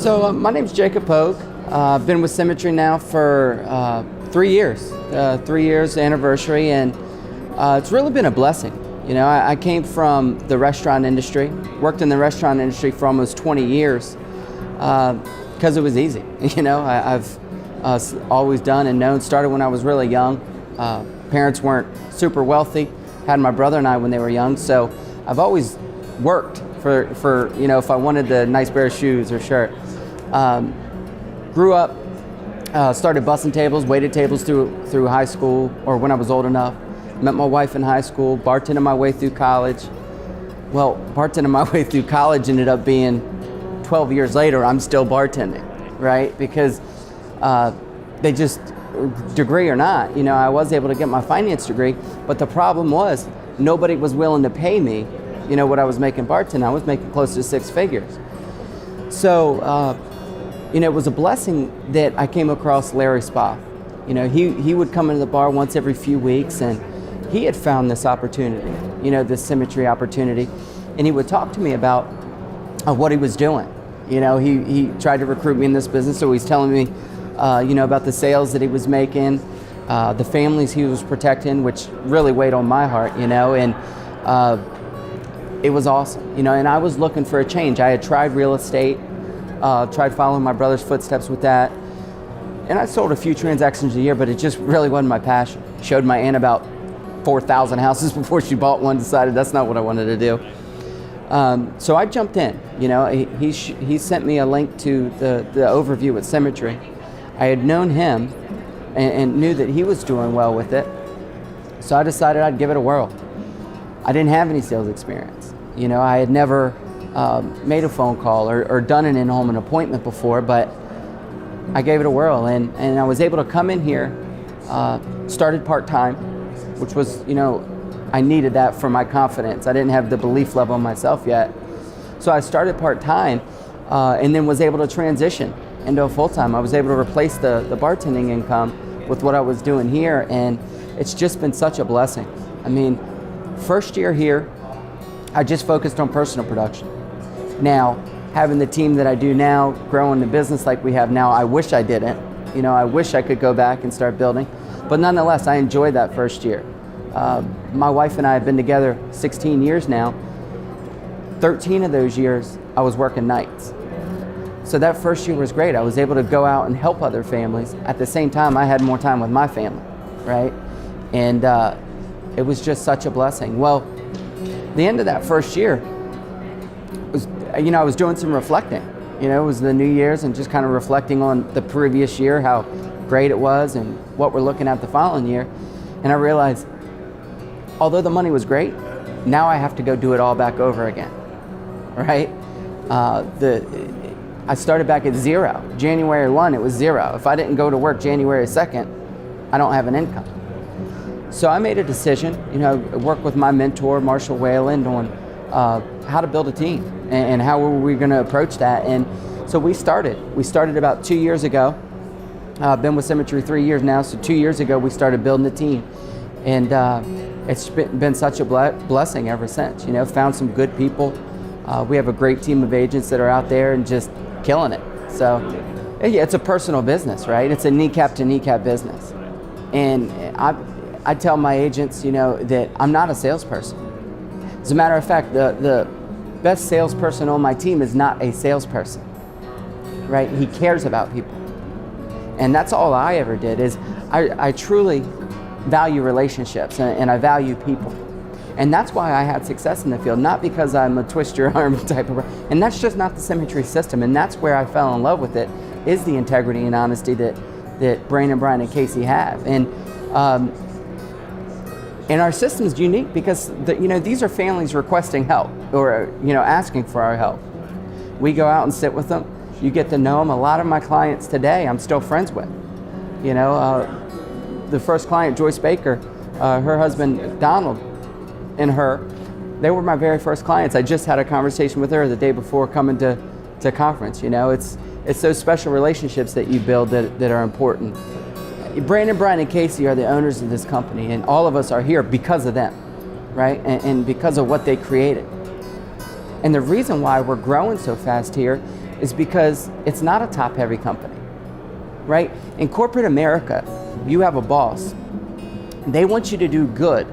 My name's Jacob Pogue. I've been with Symmetry now for 3 years, 3 years anniversary, and it's really been a blessing. You know, I came from the restaurant industry, worked in the restaurant industry for almost 20 years because it was easy. You know, I've always done and known, started when I was really young. Parents weren't super wealthy, had my brother and I when they were young, so I've always worked for you know, if I wanted the nice pair of shoes or shirt. Grew up, started bussing tables, waited tables through high school, or when I was old enough. Met my wife in high school, bartended my way through college. Well, bartending my way through college ended up being 12 years later, I'm still bartending, right? Because they just, degree or not, you know, I was able to get my finance degree, but the problem was nobody was willing to pay me, you know, what I was making bartending. I was making close to 6 figures. So, you know, it was a blessing that I came across Larry Spoff. You know, he would come into the bar once every few weeks, and he had found this opportunity, you know, this Symmetry opportunity, and he would talk to me about what he was doing. You know, he tried to recruit me in this business, so he's telling me, you know, about the sales that he was making, the families he was protecting, which really weighed on my heart, you know, and it was awesome, you know, and I was looking for a change. I had tried real estate, tried following my brother's footsteps with that, and I sold a few transactions a year, but it just really wasn't my passion. Showed my aunt about 4,000 houses before she bought one, decided that's not what I wanted to do. So I jumped in, you know, he sent me a link to the overview at Symmetry. I had known him and knew that he was doing well with it, so I decided I'd give it a whirl. I didn't have any sales experience. You know, I had never made a phone call or done an in-home appointment before, but I gave it a whirl, and I was able to come in here, started part-time, which was, you know, I needed that for my confidence. I didn't have the belief level in myself yet. So I started part-time and then was able to transition into a full-time. I was able to replace the bartending income with what I was doing here, and it's just been such a blessing. I mean, first year here, I just focused on personal production. Now, having the team that I do now, growing the business like we have now, I wish I didn't. You know, I wish I could go back and start building. But nonetheless, I enjoyed that first year. My wife and I have been together 16 years now. 13 of those years, I was working nights. So that first year was great. I was able to go out and help other families. At the same time, I had more time with my family, right? And it was just such a blessing. Well, the end of that first year, you know, I was doing some reflecting. You know, it was the New Year's and just kind of reflecting on the previous year, how great it was and what we're looking at the following year. And I realized, although the money was great, now I have to go do it all back over again, right? I started back at zero. January 1, it was zero. If I didn't go to work January 2nd, I don't have an income. So I made a decision, you know, work with my mentor, Marshall Wayland, on how to build a team and how were we going to approach that. And so we started about 2 years ago. I've been with Symmetry 3 years now, so 2 years ago we started building a team, and it's been such a blessing ever since. You know, found some good people. We have a great team of agents that are out there and just killing it. So yeah, it's a personal business, right? It's a kneecap to kneecap business, and I tell my agents, you know, that I'm not a salesperson. As a matter of fact, the best salesperson on my team is not a salesperson, right? He cares about people. And that's all I ever did, is I truly value relationships and I value people. And that's why I had success in the field, not because I'm a twist your arm type of, and that's just not the Symmetry system. And that's where I fell in love with it, is the integrity and honesty that Brandon, Brian, and Casey have. And our system is unique because you know, these are families requesting help, or, you know, asking for our help. We go out and sit with them. You get to know them. A lot of my clients today, I'm still friends with. You know, the first client, Joyce Baker, her husband Donald, and her, they were my very first clients. I just had a conversation with her the day before coming to conference. You know, it's those special relationships that you build that are important. Brandon, Brian, and Casey are the owners of this company, and all of us are here because of them, right? And because of what they created. And the reason why we're growing so fast here is because it's not a top-heavy company, right? In corporate America, you have a boss. They want you to do good,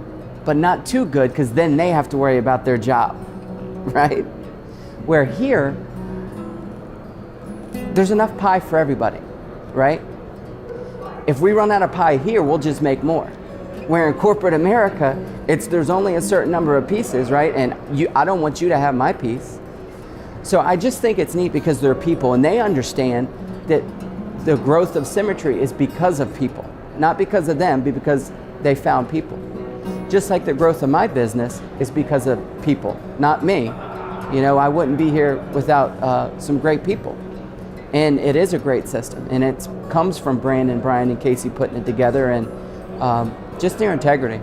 but not too good, because then they have to worry about their job, right? Where here, there's enough pie for everybody, right? If we run out of pie here, we'll just make more. Where in corporate America, there's only a certain number of pieces, right? And I don't want you to have my piece. So I just think it's neat because they're people, and they understand that the growth of Symmetry is because of people, not because of them, but because they found people. Just like the growth of my business is because of people, not me. You know, I wouldn't be here without some great people. And it is a great system, and it comes from Brandon, Brian, and Casey putting it together, and just their integrity.